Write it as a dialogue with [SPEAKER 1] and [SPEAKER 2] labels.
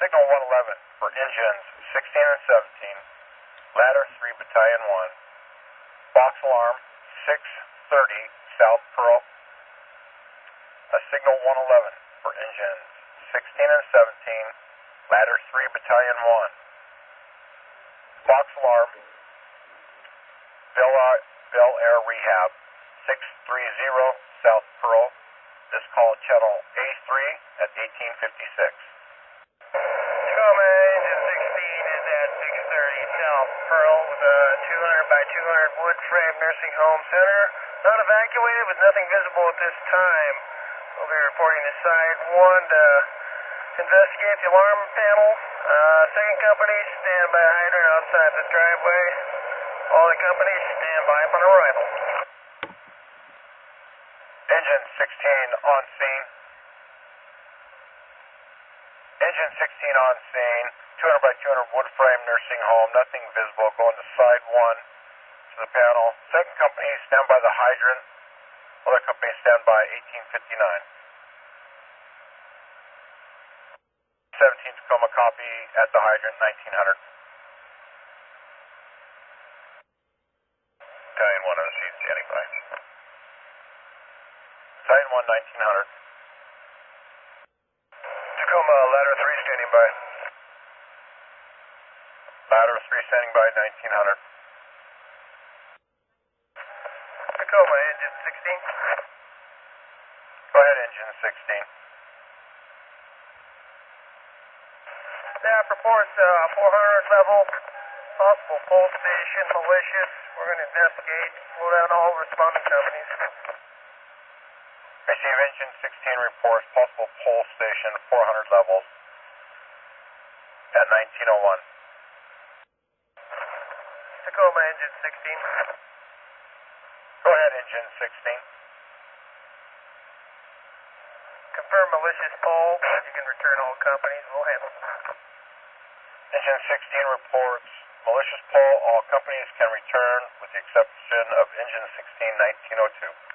[SPEAKER 1] Signal 111 for engines 16 and 17, ladder 3, battalion 1, box alarm 630 South Pearl. Signal 111 for engines 16 and 17, ladder 3, battalion 1, box alarm Bel Air Rehab 630 South Pearl. This call channel A3 at 1856.
[SPEAKER 2] Tacoma engine 16 is at 630 South Pearl with a 200 by 200 wood frame nursing home center. Not evacuated with nothing visible at this time. We'll be reporting to Side 1 to investigate the alarm panel. Second company, stand by hydrant outside the driveway. All the companies stand by upon arrival.
[SPEAKER 1] Engine 16 on scene. Engine 16 on scene, 200 by 200 wood frame nursing home, nothing visible, going to Side 1 to the panel. Second company, stand by the hydrant. Other company, stand by 1859. 17 Tacoma, copy at the hydrant, 1900. Battalion 1 on the scene, standing by. Battalion 1, 1900.
[SPEAKER 2] Tacoma, ladder 3 standing by.
[SPEAKER 1] Ladder 3 standing by, 1900.
[SPEAKER 2] Tacoma, engine 16.
[SPEAKER 1] Go ahead, engine 16.
[SPEAKER 2] Staff reports 400 level, possible pole station, malicious. We're going to investigate, slow down all responding companies.
[SPEAKER 1] Receive engine 16 reports, possible pole station, 400 levels at 1901.
[SPEAKER 2] Tacoma, engine 16.
[SPEAKER 1] Go ahead, engine 16.
[SPEAKER 2] Confirm malicious pole. You can return all companies. We'll handle it.
[SPEAKER 1] Engine 16 reports malicious pole. All companies can return with the exception of engine 16, 1902.